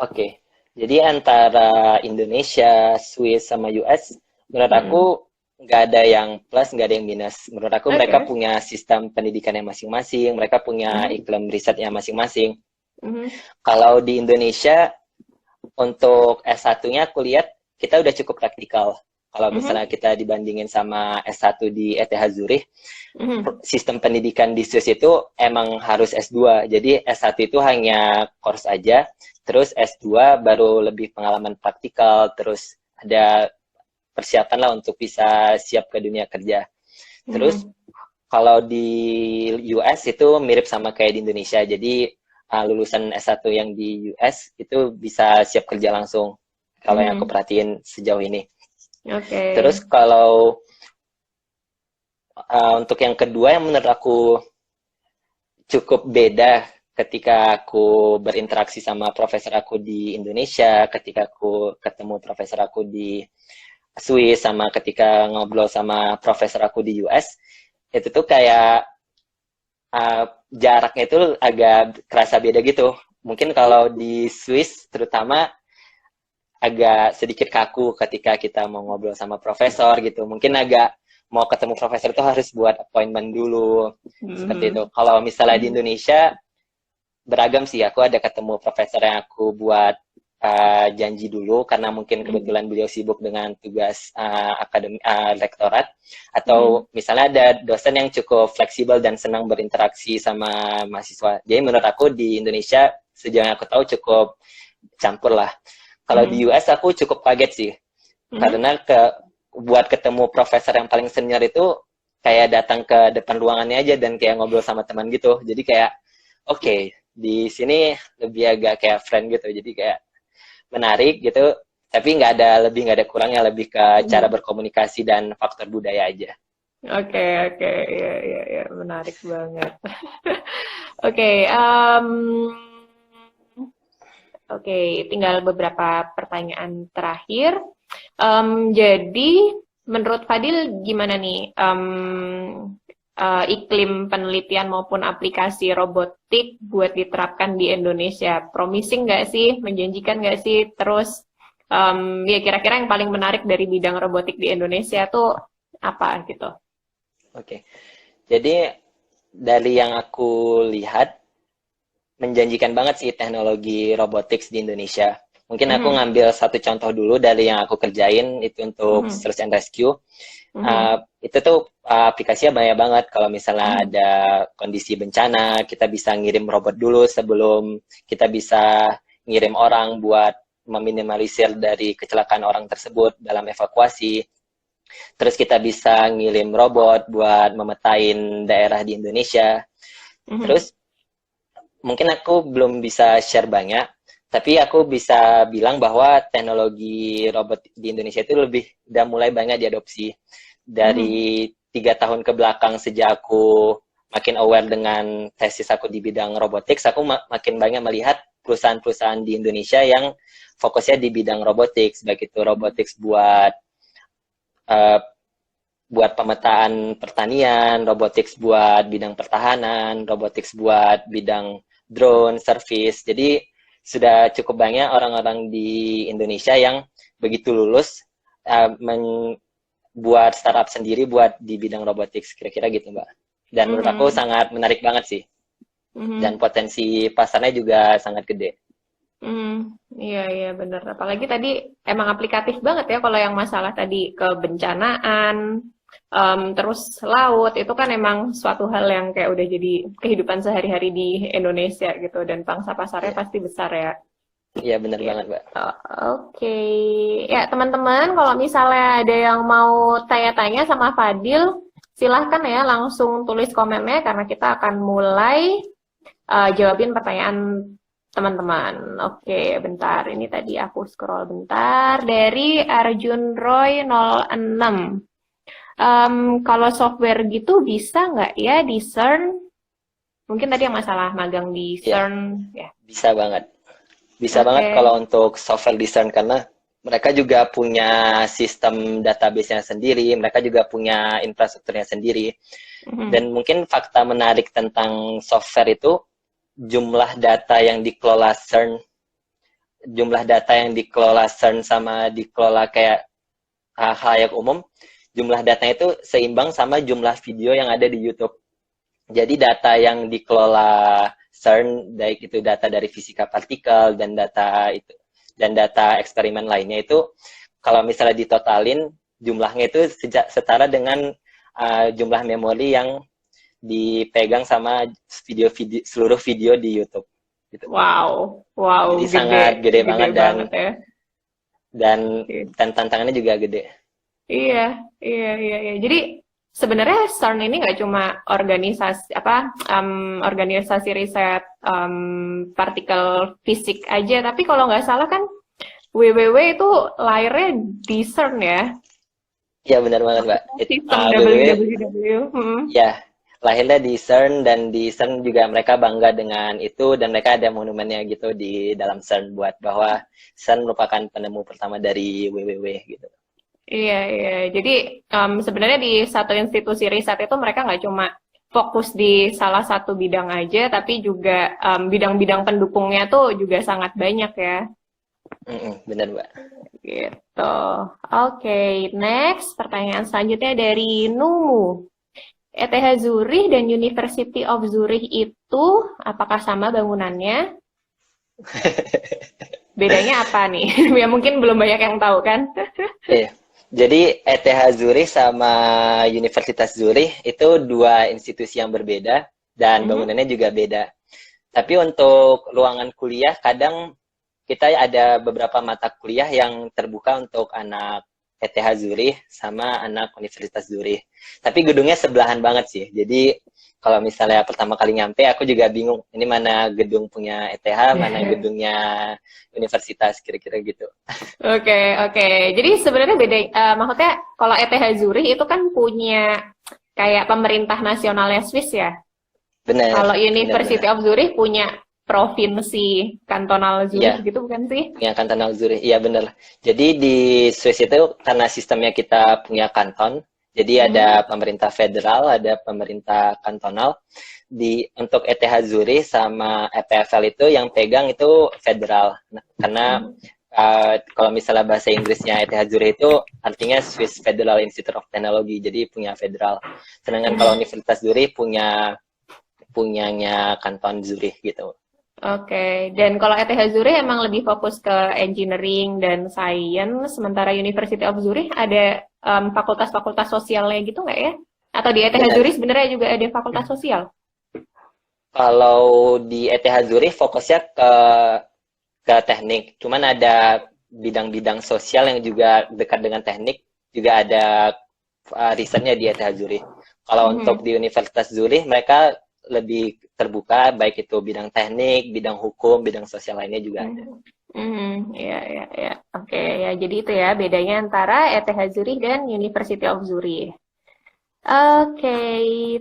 Oke, jadi antara Indonesia, Swiss, sama US, menurut aku Mm-mm. nggak ada yang plus, nggak ada yang minus. Menurut aku mereka Oke. punya sistem pendidikan yang masing-masing, mereka punya Mhm. iklim risetnya masing-masing. Mhm. Kalau di Indonesia, untuk S1-nya aku lihat kita udah cukup praktikal. Kalau misalnya Mhm. kita dibandingin sama S1 di ETH Zurich, Mhm. sistem pendidikan di Swiss itu emang harus S2. Jadi S1 itu hanya course aja, terus S2 baru lebih pengalaman praktikal, terus ada persiapan lah untuk bisa siap ke dunia kerja. Terus Mhm. kalau di US itu mirip sama kayak di Indonesia. Jadi lulusan S1 yang di US itu bisa siap kerja langsung. Kalau yang aku Mhm. perhatiin sejauh ini. Oke. Terus kalau untuk yang kedua yang menurut aku cukup beda ketika aku berinteraksi sama profesor aku di Indonesia, ketika aku ketemu profesor aku di Swiss, sama ketika ngobrol sama profesor aku di US, itu tuh kayak jaraknya itu agak kerasa beda gitu. Mungkin kalau di Swiss terutama agak sedikit kaku ketika kita mau ngobrol sama profesor gitu. Mungkin agak mau ketemu profesor itu harus buat appointment dulu. Seperti itu. Mhm. Kalau misalnya di Mhm. Indonesia beragam sih. Aku ada ketemu profesor yang aku buat janji dulu karena mungkin Mhm. kebetulan beliau sibuk dengan tugas akademi rektorat, Mhm. atau misalnya ada dosen yang cukup fleksibel dan senang berinteraksi sama mahasiswa. Jadi menurut aku di Indonesia sejauh yang aku tahu cukup campur lah. Kalau di Mhm. US aku cukup kaget sih Mhm. karena buat ketemu profesor yang paling senior itu kayak datang ke depan ruangannya aja dan kayak ngobrol sama teman gitu. Jadi kayak oke, di sini lebih agak kayak friend gitu. Jadi kayak menarik gitu, tapi nggak ada kurangnya, lebih ke cara Mhm. berkomunikasi dan faktor budaya aja. Oke, oke, ya, ya, ya, menarik banget. Oke, oke, tinggal beberapa pertanyaan terakhir. Jadi, menurut Fadil gimana nih iklim penelitian maupun aplikasi robotik buat diterapkan di Indonesia? Promising nggak sih? Menjanjikan nggak sih? Terus, ya kira-kira yang paling menarik dari bidang robotik di Indonesia tuh apa gitu? Oke, jadi dari yang aku lihat menjanjikan banget sih teknologi robotics di Indonesia. Mungkin aku Mhm. ngambil satu contoh dulu dari yang aku kerjain itu untuk Mhm. search and rescue. Mhm. Itu tuh aplikasinya banyak banget. Kalau misalnya Mhm. ada kondisi bencana, kita bisa ngirim robot dulu sebelum kita bisa ngirim orang buat meminimalisir dari kecelakaan orang tersebut dalam evakuasi. Terus kita bisa ngirim robot buat memetain daerah di Indonesia. Mhm. Terus mungkin aku belum bisa share banyak, tapi aku bisa bilang bahwa teknologi robot di Indonesia itu udah mulai banyak diadopsi. Mhm. Dari 3 tahun ke belakang sejak aku makin aware dengan tesis aku di bidang robotics, aku makin banyak melihat perusahaan-perusahaan di Indonesia yang fokusnya di bidang robotics, baik itu robotics uh, buat pemetaan pertanian, robotics buat bidang pertahanan, robotics buat bidang drone, service. Jadi sudah cukup banyak orang-orang di Indonesia yang begitu lulus buat startup sendiri buat di bidang robotics, kira-kira gitu Mbak. Dan menurut aku sangat menarik banget sih. Dan potensi pasarnya juga sangat gede. Iya, iya bener. Apalagi tadi emang aplikatif banget ya kalau yang masalah tadi kebencanaan, terus laut, itu kan emang suatu hal yang kayak udah jadi kehidupan sehari-hari di Indonesia gitu, dan pangsa pasarnya pasti besar ya. Iya bener banget Mbak. Oke. Ya teman-teman, kalau misalnya ada yang mau tanya-tanya sama Fadil, silahkan ya langsung tulis komennya karena kita akan mulai jawabin pertanyaan teman-teman. Oke, bentar. Ini tadi aku scroll bentar. Dari Arjun Roy 06. Kalau software gitu bisa nggak ya di CERN? Mungkin tadi yang masalah magang di CERN. Ya. Bisa banget. Bisa banget kalau untuk software di CERN karena mereka juga punya sistem database-nya sendiri, mereka juga punya infrastrukturnya sendiri. Dan mungkin fakta menarik tentang software itu, jumlah data yang dikelola CERN, sama dikelola kayak halayak umum, jumlah datanya itu seimbang sama jumlah video yang ada di YouTube. Jadi data yang dikelola CERN, baik itu data dari fisika partikel dan data eksperimen lainnya itu, kalau misalnya ditotalin, jumlahnya itu setara dengan jumlah memori yang dipegang sama seluruh video di YouTube. Gitu. Wow, jadi gede, sangat gede banget ya. dan tantangannya juga gede. Iya. Jadi sebenarnya CERN ini nggak cuma organisasi riset partikel fisik aja, tapi kalau nggak salah kan WWW itu lahirnya di CERN ya? Iya benar banget Mbak. Sistem WWW. Ya, lahirnya di CERN, dan di CERN juga mereka bangga dengan itu, dan mereka ada monumennya gitu di dalam CERN buat bahwa CERN merupakan penemu pertama dari WWW gitu. Iya. Jadi sebenarnya di satu institusi riset itu mereka nggak cuma fokus di salah satu bidang aja, tapi juga bidang-bidang pendukungnya tuh juga sangat banyak ya. Benar Mbak. Gitu. Oke, next pertanyaan selanjutnya dari Numu. ETH Zurich dan University of Zurich itu apakah sama bangunannya? Bedanya apa nih? Ya mungkin belum banyak yang tahu kan? Iya. Jadi ETH Zurich sama Universitas Zurich itu dua institusi yang berbeda dan bangunannya juga beda. Tapi untuk ruangan kuliah kadang kita ada beberapa mata kuliah yang terbuka untuk anak ETH Zurich sama anak Universitas Zurich. Tapi gedungnya sebelahan banget sih. Jadi kalau misalnya pertama kali nyampe, aku juga bingung. Ini mana gedung punya ETH, mana gedungnya universitas, kira-kira gitu. Oke. Jadi sebenarnya beda. Maksudnya kalau ETH Zurich itu kan punya kayak pemerintah nasionalnya Swiss ya? Benar. Kalau University of Zurich punya provinsi kantonal Zurich gitu bukan sih? Ya, kantonal Zurich. Iya benar. Jadi di Swiss itu karena sistemnya kita punya kanton, jadi ada pemerintah federal, ada pemerintah kantonal. Untuk ETH Zurich sama EPFL itu yang pegang itu federal. Karena kalau misalnya bahasa Inggrisnya ETH Zurich itu artinya Swiss Federal Institute of Technology, jadi punya federal. Sedangkan kalau Universitas Zurich punyanya kanton Zurich gitu. Oke, dan kalau ETH Zurich emang lebih fokus ke engineering dan science, sementara University of Zurich ada fakultas-fakultas sosialnya gitu nggak ya? Atau di ETH Zurich sebenarnya juga ada fakultas sosial? Kalau di ETH Zurich fokusnya ke teknik, cuman ada bidang-bidang sosial yang juga dekat dengan teknik, juga ada risetnya di ETH Zurich. Kalau untuk di Universitas Zurich, mereka lebih terbuka, baik itu bidang teknik, bidang hukum, bidang sosial lainnya juga ada. Iya. Oke, ya jadi itu ya bedanya antara ETH Zurich dan University of Zurich. Oke,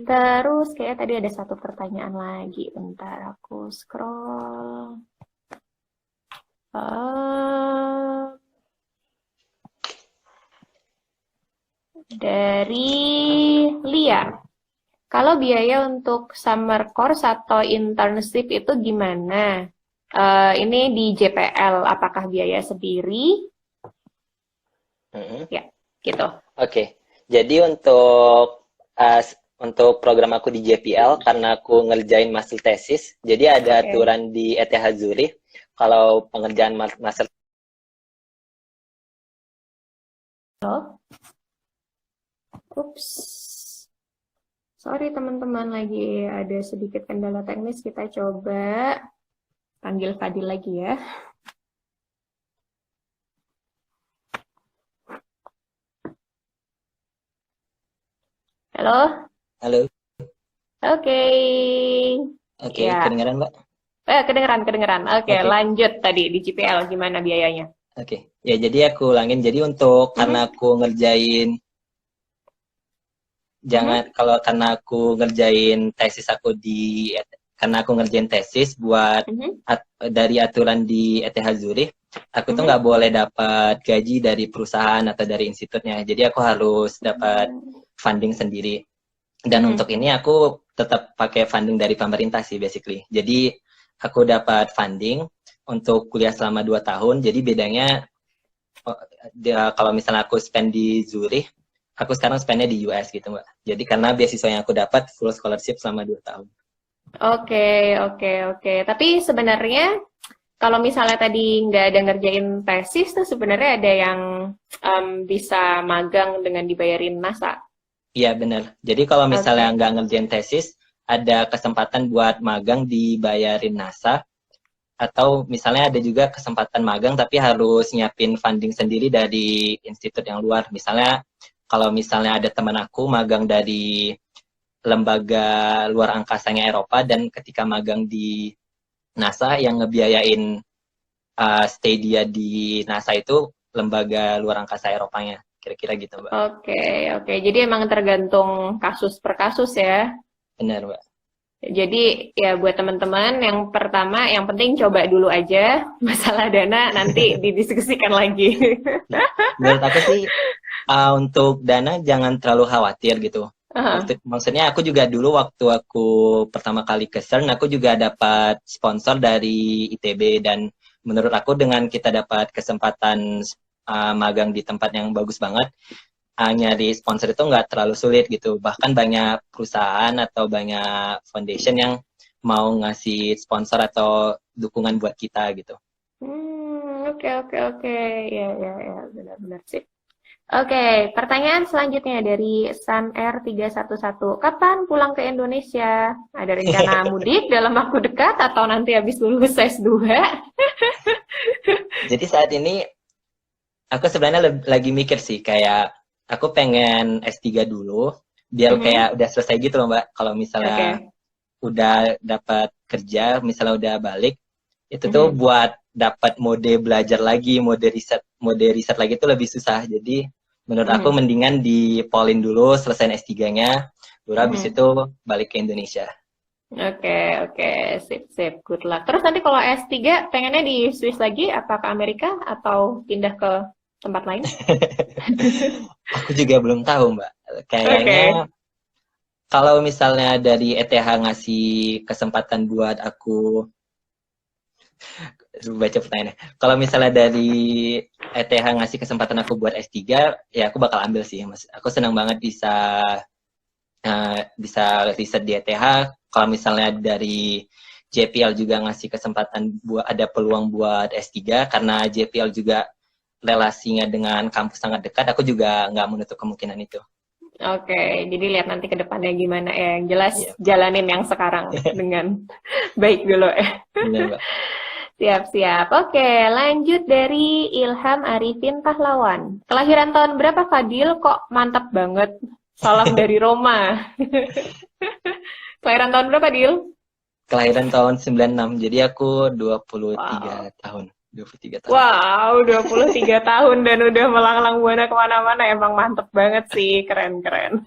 terus kayak tadi ada satu pertanyaan lagi. Bentar, aku scroll. Eh, dari Lia. Kalau biaya untuk summer course atau internship itu gimana? Ini di JPL, apakah biaya sendiri? Mm-mm. Ya, gitu. Oke, jadi untuk program aku di JPL karena aku ngerjain master tesis, jadi ada Oke. aturan di ETH Zurich kalau pengerjaan master. Halo? Ups. Sorry teman-teman, lagi ada sedikit kendala teknis. Kita coba panggil Fadil lagi ya. Halo? Halo, Oke. oke, Ya. kedengaran Mbak? Kedengeran, kedengeran. Oke, Oke, lanjut tadi di GPL gimana biayanya? oke. Ya, jadi aku ulangin. Jadi untuk karena Mhm, aku ngerjain mhm, karena aku ngerjain tesis aku karena aku ngerjain tesis buat mhm, dari aturan di ETH Zurich, aku tuh mhm. nggak boleh dapat gaji dari perusahaan atau dari institutnya. Jadi aku harus dapat funding sendiri. Dan untuk Mhm. ini aku tetap pakai funding dari pemerintah sih basically. Jadi aku dapat funding untuk kuliah selama 2 tahun. Jadi bedanya oh, kalau misalnya aku spend di Zurich, aku sekarang spendnya di US gitu Mbak. Jadi karena beasiswa yang aku dapat full scholarship selama 2 tahun. Oke, oke, oke. Tapi sebenarnya kalau misalnya tadi nggak ada ngerjain tesis tuh sebenarnya ada yang bisa magang dengan dibayarin NASA. Iya benar. Jadi kalau misalnya Oke. nggak ngerjain tesis, ada kesempatan buat magang dibayarin NASA. Atau misalnya ada juga kesempatan magang tapi harus nyiapin funding sendiri dari institut yang luar. Misalnya kalau misalnya ada teman aku magang dari lembaga luar angkasanya Eropa dan ketika magang di NASA yang ngebiayain stay dia di NASA itu lembaga luar angkasa Eropanya. Kira-kira gitu, Mbak. Oke, oke. Jadi emang tergantung kasus per kasus ya. Benar, Mbak. Jadi ya buat teman-teman yang pertama yang penting coba dulu aja masalah dana nanti didiskusikan lagi. Menurut aku sih untuk dana jangan terlalu khawatir gitu. Aha. Maksudnya aku juga dulu waktu aku pertama kali ke CERN, aku juga dapat sponsor dari ITB dan menurut aku dengan kita dapat kesempatan magang di tempat yang bagus banget, nyari sponsor itu nggak terlalu sulit gitu. Bahkan banyak perusahaan atau banyak foundation yang mau ngasih sponsor atau dukungan buat kita gitu. Oke, oke, oke. Ya, ya, ya, benar-benar sih. Oke, pertanyaan selanjutnya dari Sun R311. Kapan pulang ke Indonesia? Ada rencana mudik dalam waktu dekat atau nanti habis lulus S2? Jadi saat ini aku sebenarnya lagi mikir sih kayak aku pengen S3 dulu biar Mhm. kayak udah selesai gitu loh Mbak. Kalau misalnya Oke. udah dapat kerja, misalnya udah balik, itu tuh Mhm. buat dapat mode belajar lagi, mode riset lagi tuh lebih susah. Jadi menurut aku Mhm. mendingan di polin dulu selesai S3-nya, baru habis Mhm. itu balik ke Indonesia. Oke, oke, sip, sip, good luck. Terus nanti kalau S3 pengennya di Swiss lagi, apa ke Amerika atau pindah ke tempat lain? Aku juga belum tahu Mbak. Kayaknya Oke. kalau misalnya dari ETH ngasih kesempatan buat aku baca pertanyaannya. Kalau misalnya dari ETH ngasih kesempatan aku buat S3, ya aku bakal ambil sih. Mas. Aku senang banget bisa riset di ETH. Kalau misalnya dari JPL juga ngasih kesempatan buat ada peluang buat S3 karena JPL juga relasinya dengan kampus sangat dekat, aku juga nggak menutup kemungkinan itu. Oke, jadi lihat nanti ke depannya gimana ya. Yang jelas Iya, jalanin yang sekarang dengan baik dulu ya. benar Mbak. Siap-siap. Oke, lanjut dari Ilham Arifin Pahlawan. Kelahiran tahun berapa Fadil? Kok mantap banget. Salam dari Roma. Kelahiran tahun berapa, Dil? Kelahiran tahun 96, jadi aku 23 Wow. tahun. 23 tahun. Wow, 23 tahun dan udah melanglang buana kemana-mana. Emang mantep banget sih, keren-keren.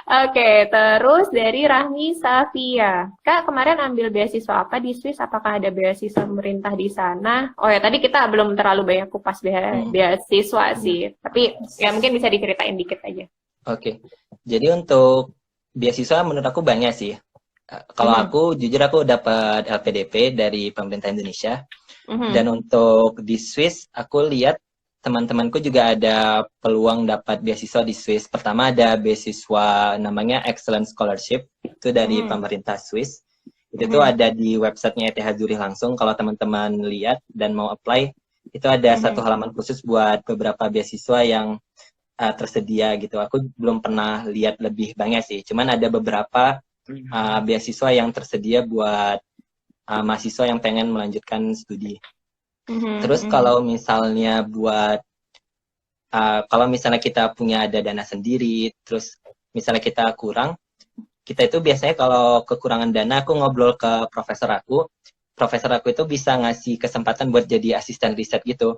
Oke, terus dari Rahmi Safia. Kak, kemarin ambil beasiswa apa di Swiss? Apakah ada beasiswa pemerintah di sana? Oh ya, tadi kita belum terlalu banyak kupas beasiswa sih. Tapi ya mungkin bisa diceritain dikit aja. Oke. Jadi untuk beasiswa menurut aku banyak sih. Kalau aku, jujur aku dapat LPDP dari pemerintah Indonesia. Dan untuk di Swiss, aku lihat teman-temanku juga ada peluang dapat beasiswa di Swiss. Pertama ada beasiswa namanya Excellent Scholarship, itu dari pemerintah Swiss. Itu tuh ada di websitenya ETH Zurich langsung. Kalau teman-teman lihat dan mau apply, itu ada satu halaman khusus buat beberapa beasiswa yang tersedia gitu. Aku belum pernah lihat lebih banyak sih. Cuman ada beberapa beasiswa yang tersedia buat mahasiswa yang pengen melanjutkan studi. Terus kalau misalnya kalau misalnya kita punya ada dana sendiri, terus misalnya kita kurang, kita itu biasanya kalau kekurangan dana, aku ngobrol ke profesor aku itu bisa ngasih kesempatan buat jadi asisten riset gitu.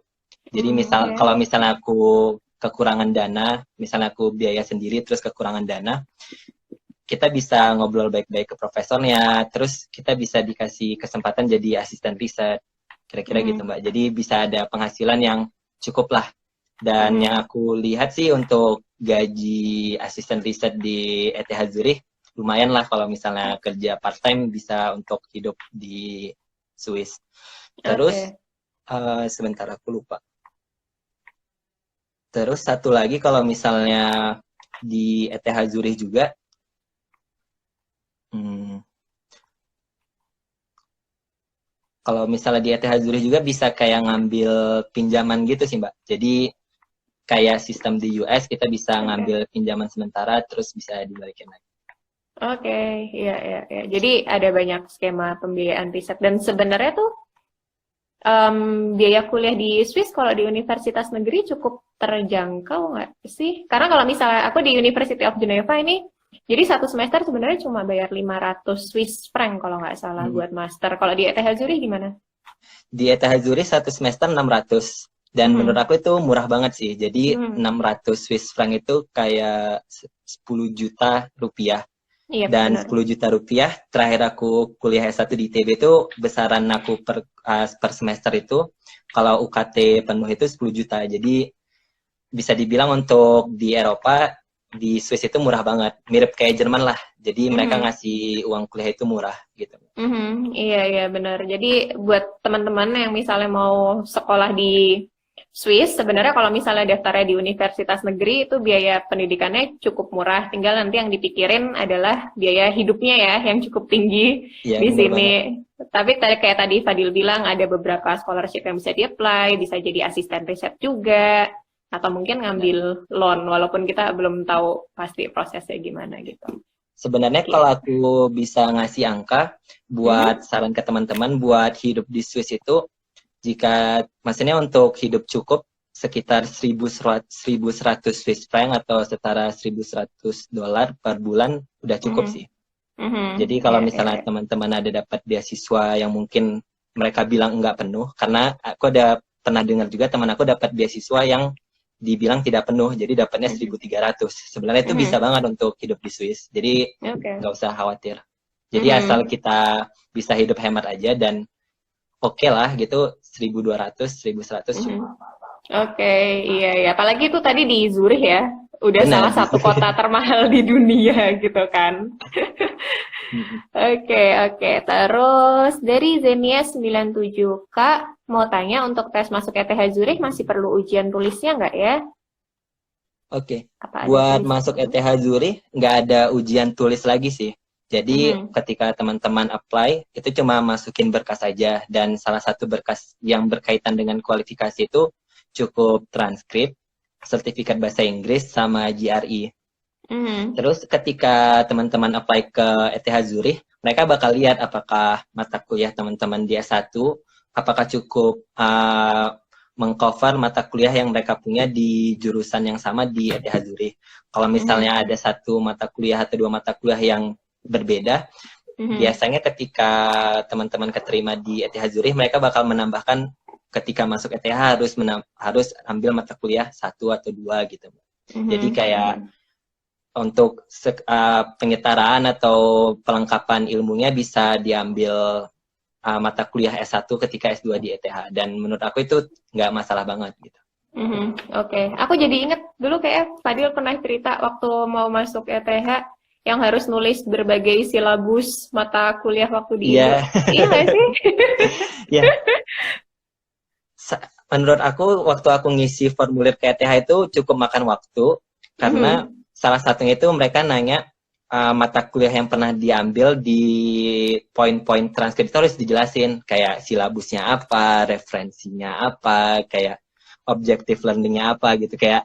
Jadi kalau misalnya aku kekurangan dana, misalnya aku biaya sendiri terus kekurangan dana, kita bisa ngobrol baik-baik ke profesornya, terus kita bisa dikasih kesempatan jadi asisten riset, kira-kira gitu Mbak. Jadi bisa ada penghasilan yang cukup lah. Dan yang aku lihat sih untuk gaji asisten riset di ETH Zurich, lumayan lah kalau misalnya kerja part-time bisa untuk hidup di Swiss. Terus, sebentar aku lupa. Terus satu lagi kalau misalnya di ETH Zurich juga, kalau misalnya di ETH Zurich juga bisa kayak ngambil pinjaman gitu sih Mbak. Jadi kayak sistem di US kita bisa ngambil pinjaman sementara terus bisa dibalikin lagi. Oke, iya. Jadi ada banyak skema pembiayaan riset dan sebenarnya tuh biaya kuliah di Swiss kalau di universitas negeri cukup terjangkau nggak sih? Karena kalau misalnya aku di University of Geneva ini, jadi satu semester sebenarnya cuma bayar 500 Swiss franc kalau nggak salah buat master. Kalau di ETH Zurich gimana? Di ETH Zurich satu semester 600. Dan menurut aku itu murah banget sih. Jadi 600 Swiss franc itu kayak 10 juta rupiah. Iya, Dan benar. 10 juta rupiah, terakhir aku kuliah S1 di ITB itu besaran aku per semester itu, kalau UKT penuh itu 10 juta. Jadi bisa dibilang untuk di Eropa, di Swiss itu murah banget. Mirip kayak Jerman lah. Jadi mereka ngasih uang kuliah itu murah gitu. Iya, benar. Jadi buat teman-teman yang misalnya mau sekolah di Swiss, sebenarnya kalau misalnya daftarnya di universitas negeri itu biaya pendidikannya cukup murah. Tinggal nanti yang dipikirin adalah biaya hidupnya ya, yang cukup tinggi di sini. Tapi kayak tadi Fadil bilang ada beberapa scholarship yang bisa di-apply, bisa jadi asisten riset juga, atau mungkin ngambil loan, walaupun kita belum tahu pasti prosesnya gimana gitu. Sebenarnya kalau aku bisa ngasih angka buat saran ke teman-teman buat hidup di Swiss itu, jika maksudnya untuk hidup cukup sekitar 1.100 Swiss franc atau setara $1.100 per bulan udah cukup sih. Jadi kalau misalnya teman-teman ada dapat beasiswa yang mungkin mereka bilang enggak penuh, karena aku ada pernah dengar juga teman aku dapat beasiswa yang dibilang tidak penuh, jadi dapatnya 1.300. Sebenarnya itu bisa banget untuk hidup di Swiss, jadi nggak usah khawatir. Jadi asal kita bisa hidup hemat aja dan oke lah gitu, 1.200, 1.100 cukup. Oke, iya. Apalagi itu tadi di Zurich ya, udah salah satu kota termahal di dunia gitu kan. Oke. Terus dari Zenia 97, Kak, mau tanya untuk tes masuk ETH Zurich masih perlu ujian tulisnya nggak ya? Oke, buat masuk ETH Zurich nggak ada ujian tulis lagi sih. Jadi ketika teman-teman apply, itu cuma masukin berkas saja. Dan salah satu berkas yang berkaitan dengan kualifikasi itu cukup transkrip, sertifikat bahasa Inggris, sama GRE. Terus ketika teman-teman apply ke ETH Zurich, mereka bakal lihat apakah mata kuliah teman-teman di S1, apakah cukup mengcover mata kuliah yang mereka punya di jurusan yang sama di ETH Zurich. Kalau misalnya ada satu mata kuliah atau dua mata kuliah yang berbeda, biasanya ketika teman-teman keterima di ETH Zurich, mereka bakal menambahkan ketika masuk ETH harus ambil mata kuliah 1 atau 2 gitu. Jadi kayak untuk penyetaraan atau pelengkapan ilmunya bisa diambil mata kuliah S1 ketika S2 di ETH. Dan menurut aku itu nggak masalah banget gitu. Oke. Aku jadi inget dulu kayak Fadil pernah cerita waktu mau masuk ETH yang harus nulis berbagai silabus mata kuliah waktu di Indo. Iya nggak sih? Iya. Menurut aku, waktu aku ngisi formulir ke ETH itu cukup makan waktu, karena salah satunya itu mereka nanya mata kuliah yang pernah diambil di poin-poin transkrip itu harus dijelasin, kayak silabusnya apa, referensinya apa, kayak objective learning-nya apa gitu, kayak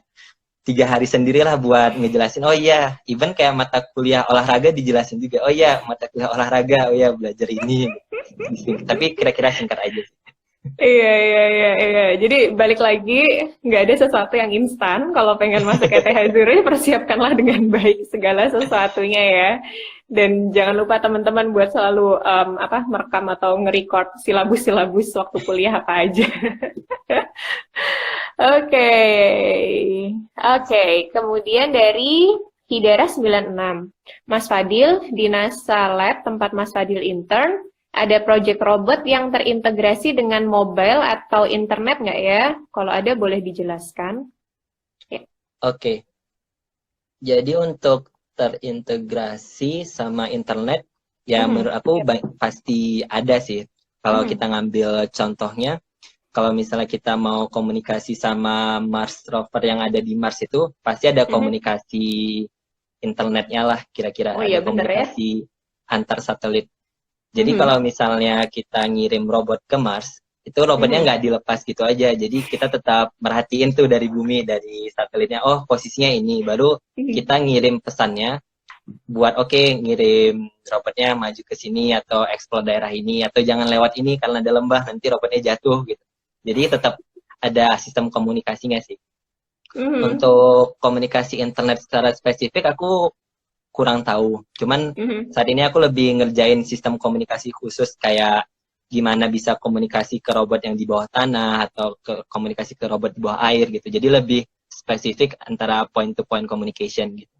3 hari sendirilah buat ngejelasin. Oh iya, even kayak mata kuliah olahraga dijelasin juga. Oh iya, mata kuliah olahraga, oh iya belajar ini. Tapi kira-kira singkat aja sih. Iya. Jadi balik lagi, nggak ada sesuatu yang instan. Kalau pengen masuk ETH Zurich, persiapkanlah dengan baik segala sesuatunya ya. Dan jangan lupa teman-teman buat selalu merekam atau nge-record silabus-silabus waktu kuliah apa aja. Oke. Kemudian dari Hidara 96. Mas Fadil, di NASA Lab, tempat Mas Fadil intern, ada project robot yang terintegrasi dengan mobile atau internet nggak ya? Kalau ada, boleh dijelaskan. Ya. Oke. Jadi untuk terintegrasi sama internet, ya menurut aku pasti ada sih. Kalau kita ngambil contohnya, kalau misalnya kita mau komunikasi sama Mars rover yang ada di Mars itu, pasti ada komunikasi internetnya lah kira-kira. Ada komunikasi antar satelit. Jadi kalau misalnya kita ngirim robot ke Mars, itu robotnya nggak dilepas gitu aja. Jadi kita tetap merhatiin tuh dari bumi, dari satelitnya, oh posisinya ini. Baru kita ngirim pesannya buat ngirim robotnya maju ke sini atau explore daerah ini, atau jangan lewat ini karena ada lembah, nanti robotnya jatuh gitu. Jadi tetap ada sistem komunikasinya sih. Untuk komunikasi internet secara spesifik aku kurang tahu. Cuman saat ini aku lebih ngerjain sistem komunikasi khusus, kayak gimana bisa komunikasi ke robot yang di bawah tanah atau komunikasi ke robot di bawah air gitu. Jadi lebih spesifik antara point to point communication gitu.